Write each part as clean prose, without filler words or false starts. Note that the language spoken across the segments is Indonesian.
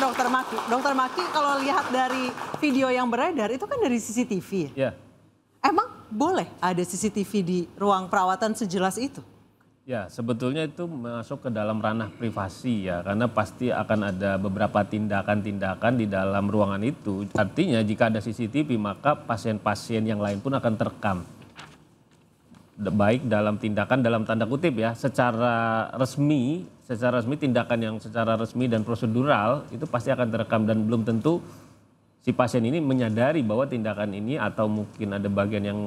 Dokter Maki. Dokter Maki kalau lihat dari video yang beredar itu kan dari CCTV. Ya. Emang boleh ada CCTV di ruang perawatan sejelas itu? Ya, sebetulnya itu masuk ke dalam ranah privasi ya, karena pasti akan ada beberapa tindakan-tindakan di dalam ruangan itu. Artinya jika ada CCTV maka pasien-pasien yang lain pun akan terekam. Baik dalam tindakan dalam tanda kutip ya, secara resmi tindakan yang secara resmi dan prosedural itu pasti akan terekam dan belum tentu si pasien ini menyadari bahwa tindakan ini atau mungkin ada bagian yang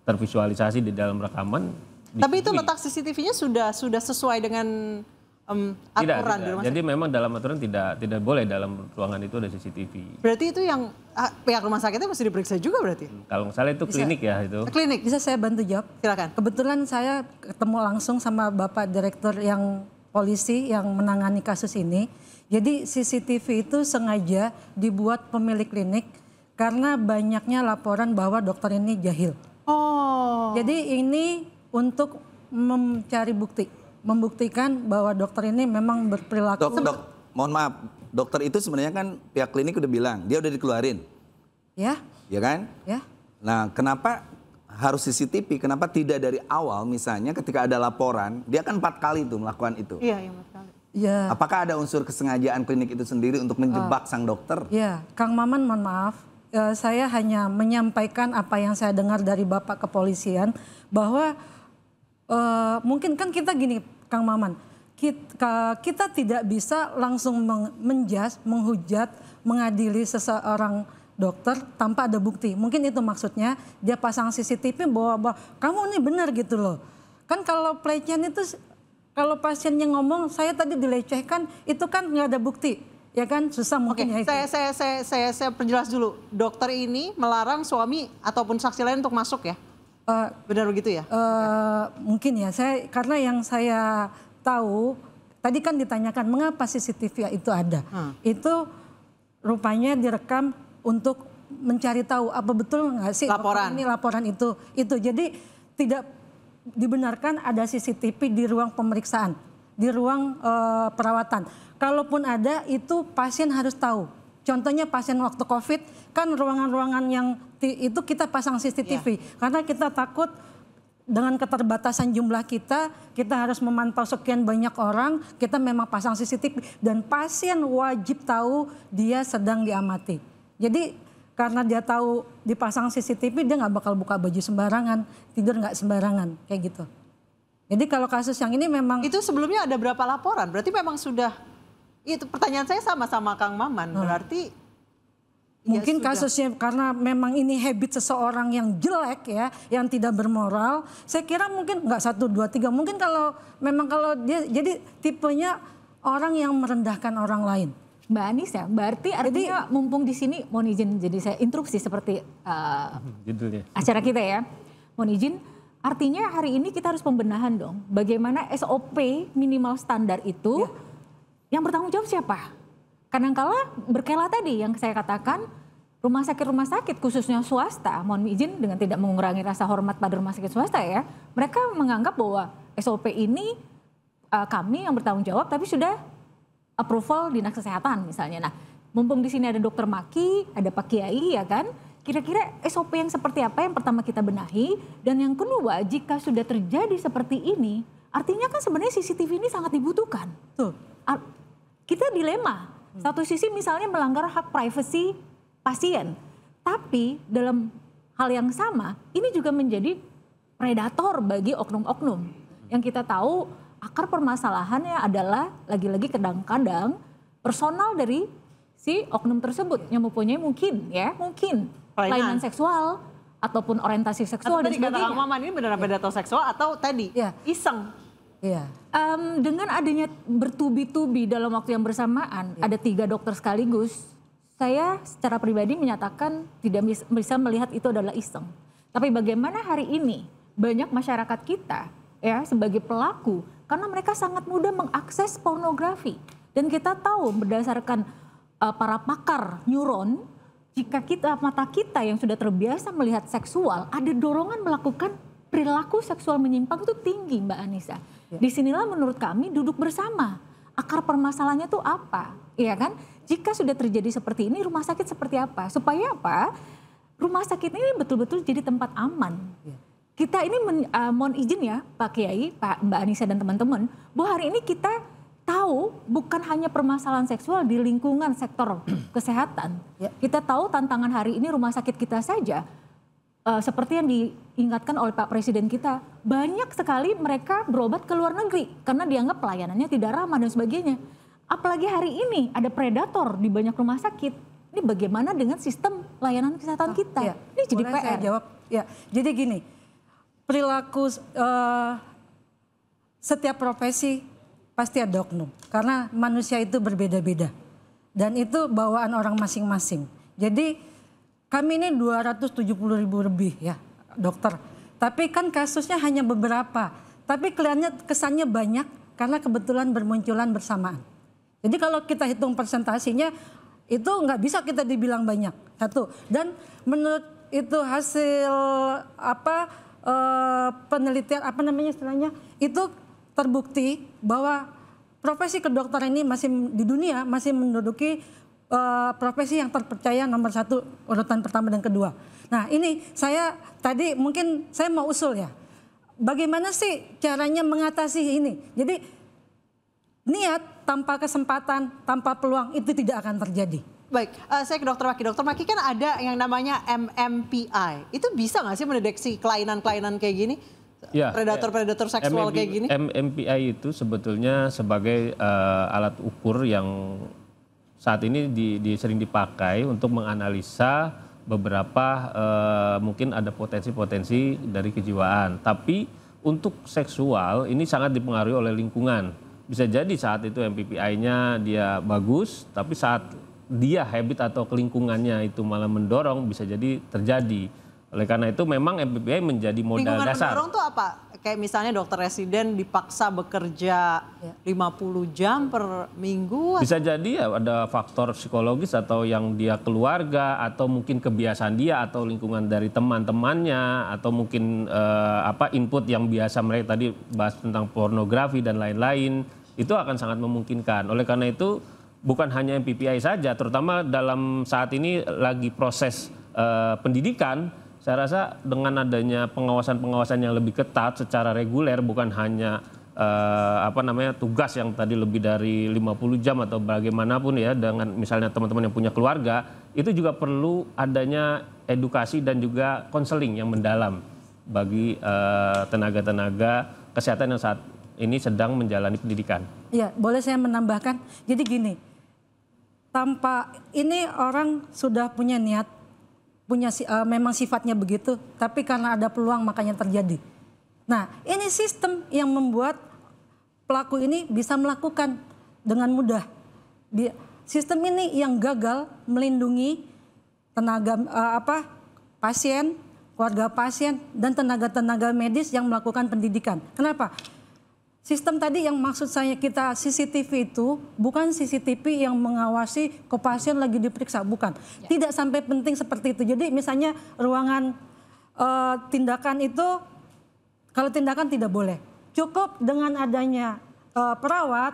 tervisualisasi di dalam rekaman. Tapi itu letak CCTV-nya sudah sesuai dengan aturan di rumah sakit? Jadi memang dalam aturan tidak boleh dalam ruangan itu ada CCTV. Berarti itu yang pihak rumah sakitnya mesti diperiksa juga berarti? Kalau nggak salah itu klinik ya itu. Klinik. Bisa saya bantu jawab? Silakan. Kebetulan saya ketemu langsung sama Bapak Direktur yang polisi yang menangani kasus ini. Jadi CCTV itu sengaja dibuat pemilik klinik karena banyaknya laporan bahwa dokter ini jahil. Oh. Jadi ini untuk mencari bukti, membuktikan bahwa dokter ini memang berperilaku. Mohon maaf, dokter itu sebenarnya kan pihak klinik udah bilang dia udah dikeluarin. Ya. Ya kan? Ya. Nah, kenapa harus CCTV? Kenapa tidak dari awal misalnya ketika ada laporan, dia kan 4 kali tuh melakukan itu. Iya, 4 kali. Ya. Apakah ada unsur kesengajaan klinik itu sendiri untuk menjebak sang dokter? Ya, Kang Maman mohon maaf. Saya hanya menyampaikan apa yang saya dengar dari Bapak Kepolisian bahwa mungkin kan kita gini Kang Maman, kita tidak bisa langsung menghujat, mengadili seseorang dokter tanpa ada bukti. Mungkin itu maksudnya dia pasang CCTV bahwa kamu ini benar gitu loh. Kan kalau pelecehan itu, kalau pasiennya ngomong saya tadi dilecehkan, itu kan nggak ada bukti. Ya kan susah mungkin ya itu. Saya perjelas dulu. Dokter ini melarang suami ataupun saksi lain untuk masuk ya? Benar begitu ya? Mungkin ya, karena yang saya tahu, tadi kan ditanyakan mengapa CCTV itu ada. Itu rupanya direkam untuk mencari tahu apa betul nggak sih laporan itu. Jadi tidak dibenarkan ada CCTV di ruang pemeriksaan, di ruang perawatan. Kalaupun ada itu pasien harus tahu. Contohnya pasien waktu COVID kan ruangan-ruangan yang itu kita pasang CCTV. Karena kita takut dengan keterbatasan jumlah kita harus memantau sekian banyak orang, kita memang pasang CCTV. Dan pasien wajib tahu dia sedang diamati. Jadi karena dia tahu dipasang CCTV dia nggak bakal buka baju sembarangan, tidur nggak sembarangan, kayak gitu. Jadi kalau kasus yang ini memang... Itu sebelumnya ada berapa laporan? Berarti memang sudah... Itu pertanyaan saya sama Kang Maman, berarti mungkin ya kasusnya karena memang ini habit seseorang yang jelek ya, yang tidak bermoral. Saya kira mungkin nggak 1, 2, 3. Mungkin kalau dia jadi tipenya orang yang merendahkan orang lain. Mbak Anis ya, berarti artinya mumpung di sini mohon izin jadi saya interupsi seperti acara kita ya. Mohon izin, artinya hari ini kita harus pembenahan dong. Bagaimana SOP minimal standar itu yang bertanggung jawab siapa? Kadangkala berkala tadi yang saya katakan rumah sakit khususnya swasta, mohon izin dengan tidak mengurangi rasa hormat pada rumah sakit swasta ya. Mereka menganggap bahwa SOP ini kami yang bertanggung jawab tapi sudah approval dinas kesehatan misalnya. Nah, mumpung di sini ada Dokter Maki, ada Pak Kiai ya kan. Kira-kira SOP yang seperti apa yang pertama kita benahi, dan yang kedua jika sudah terjadi seperti ini, artinya kan sebenarnya CCTV ini sangat dibutuhkan. Tuh. Kita dilema. Satu sisi misalnya melanggar hak privasi pasien, tapi dalam hal yang sama ini juga menjadi predator bagi oknum-oknum. Yang kita tahu akar permasalahannya adalah lagi-lagi kadang-kadang personal dari si oknum tersebut yang mempunyai mungkin kelainan seksual ataupun orientasi seksual dan sebagainya. Kata Kang Maman ini benar predator seksual atau tadi iseng? Iya. Dengan adanya bertubi-tubi dalam waktu yang bersamaan, ada 3 dokter sekaligus, saya secara pribadi menyatakan tidak bisa melihat itu adalah iseng. Tapi bagaimana hari ini banyak masyarakat kita ya sebagai pelaku, karena mereka sangat mudah mengakses pornografi. Dan kita tahu berdasarkan para pakar neuron, jika mata kita yang sudah terbiasa melihat seksual, ada dorongan melakukan perilaku seksual menyimpang itu tinggi Mbak Anissa. Disinilah menurut kami duduk bersama akar permasalahannya tuh apa, ya kan? Jika sudah terjadi seperti ini, rumah sakit seperti apa? Supaya apa? Rumah sakit ini betul-betul jadi tempat aman. Kita ini mohon izin ya Pak Kiai, Mbak Anissa dan teman-teman, bahwa hari ini kita tahu bukan hanya permasalahan seksual di lingkungan sektor kesehatan. Kita tahu tantangan hari ini rumah sakit kita saja, seperti yang diingatkan oleh Pak Presiden kita, banyak sekali mereka berobat ke luar negeri karena dianggap pelayanannya tidak ramah dan sebagainya. Apalagi hari ini ada predator di banyak rumah sakit. Ini bagaimana dengan sistem layanan kesehatan kita? Ini jadi PR. Saya jawab. Ya, jadi gini, perilaku setiap profesi pasti ada oknum. Karena manusia itu berbeda-beda. Dan itu bawaan orang masing-masing. Jadi kami ini 270.000 lebih ya dokter. Tapi kan kasusnya hanya beberapa. Tapi kelihatannya kesannya banyak karena kebetulan bermunculan bersamaan. Jadi kalau kita hitung persentasinya, itu nggak bisa kita dibilang banyak. Satu. Dan menurut itu hasil penelitian istilahnya, itu terbukti bahwa profesi kedokteran ini di dunia masih menduduki profesi yang terpercaya nomor 1 urutan pertama dan kedua. Nah ini tadi mungkin saya mau usul ya. Bagaimana sih caranya mengatasi ini? Jadi niat tanpa kesempatan, tanpa peluang itu tidak akan terjadi. Baik, saya ke Dokter Maki. Dokter Maki kan ada yang namanya MMPI. Itu bisa nggak sih mendeteksi kelainan-kelainan kayak gini? Ya, predator-predator seksual kayak gini? MMPI itu sebetulnya sebagai alat ukur yang saat ini sering dipakai untuk menganalisa beberapa mungkin ada potensi-potensi dari kejiwaan. Tapi untuk seksual ini sangat dipengaruhi oleh lingkungan. Bisa jadi saat itu MMPI-nya dia bagus, tapi saat dia habit atau kelingkungannya itu malah mendorong, bisa jadi terjadi. Oleh karena itu memang MMPI menjadi modal lingkungan dasar. Mendorong tuh apa? Kayak misalnya dokter residen dipaksa bekerja 50 jam per minggu. Bisa jadi ya ada faktor psikologis atau yang dia keluarga atau mungkin kebiasaan dia atau lingkungan dari teman-temannya atau mungkin input yang biasa mereka tadi bahas tentang pornografi dan lain-lain. Itu akan sangat memungkinkan. Oleh karena itu bukan hanya MMPI saja, terutama dalam saat ini lagi proses pendidikan. Saya rasa dengan adanya pengawasan-pengawasan yang lebih ketat secara reguler, bukan hanya tugas yang tadi lebih dari 50 jam atau bagaimanapun ya, dengan misalnya teman-teman yang punya keluarga, itu juga perlu adanya edukasi dan juga konseling yang mendalam bagi tenaga-tenaga kesehatan yang saat ini sedang menjalani pendidikan. Iya, boleh saya menambahkan. Jadi gini, tanpa ini orang sudah punya niat, memang sifatnya begitu, tapi karena ada peluang makanya terjadi. Nah, ini sistem yang membuat pelaku ini bisa melakukan dengan mudah. Sistem ini yang gagal melindungi tenaga pasien, keluarga pasien, dan tenaga-tenaga medis yang melakukan pendidikan. Kenapa? Sistem tadi yang maksud saya kita CCTV itu bukan CCTV yang mengawasi ke pasien lagi diperiksa, bukan. Tidak sampai penting seperti itu. Jadi misalnya ruangan tindakan itu, kalau tindakan tidak boleh. Cukup dengan adanya perawat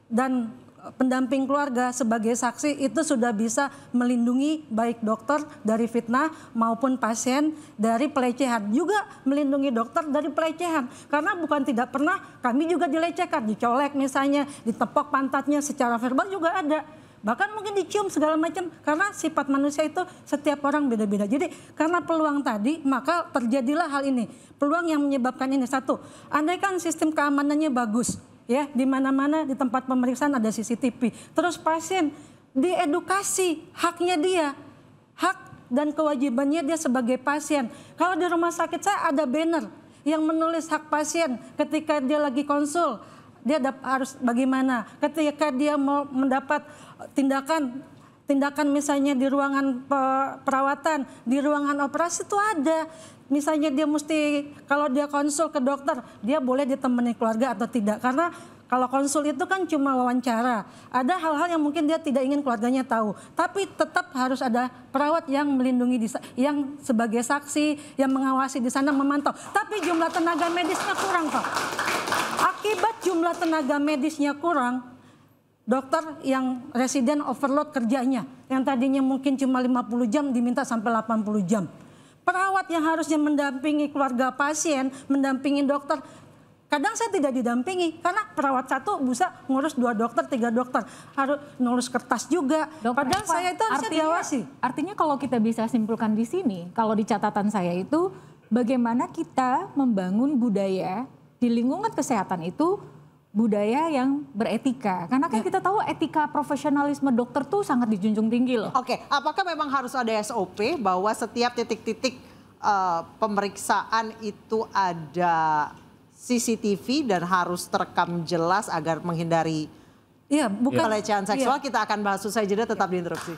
dan pendamping keluarga sebagai saksi itu sudah bisa melindungi baik dokter dari fitnah maupun pasien dari pelecehan. Juga melindungi dokter dari pelecehan. Karena bukan tidak pernah kami juga dilecehkan, dicolek misalnya, ditepok pantatnya secara verbal juga ada. Bahkan mungkin dicium segala macam karena sifat manusia itu setiap orang beda-beda. Jadi karena peluang tadi maka terjadilah hal ini. Peluang yang menyebabkan ini satu, andaikan sistem keamanannya bagus. Ya, di mana-mana di tempat pemeriksaan ada CCTV. Terus pasien diedukasi haknya dia, hak dan kewajibannya dia sebagai pasien. Kalau di rumah sakit saya ada banner yang menulis hak pasien ketika dia lagi konsul, dia harus bagaimana. Ketika dia mau mendapat tindakan misalnya di ruangan perawatan, di ruangan operasi itu ada. Misalnya dia mesti, kalau dia konsul ke dokter, dia boleh ditemani keluarga atau tidak. Karena kalau konsul itu kan cuma wawancara. Ada hal-hal yang mungkin dia tidak ingin keluarganya tahu. Tapi tetap harus ada perawat yang melindungi, yang sebagai saksi, yang mengawasi di sana, memantau. Tapi jumlah tenaga medisnya kurang, Pak. Akibat jumlah tenaga medisnya kurang, dokter yang residen overload kerjanya. Yang tadinya mungkin cuma 50 jam diminta sampai 80 jam. Perawat yang harusnya mendampingi keluarga pasien, mendampingi dokter. Kadang saya tidak didampingi karena perawat satu bisa ngurus 2 dokter, 3 dokter. Harus nulis kertas juga. Padahal saya itu harusnya diawasi. Artinya kalau kita bisa simpulkan di sini, kalau di catatan saya itu bagaimana kita membangun budaya di lingkungan kesehatan itu budaya yang beretika. Karena kan kita tahu etika profesionalisme dokter tuh sangat dijunjung tinggi loh. Oke, apakah memang harus ada SOP bahwa setiap titik-titik pemeriksaan itu ada CCTV dan harus terekam jelas agar menghindari pelecehan seksual? Kita akan bahas usai jeda, tetap di Interupsi.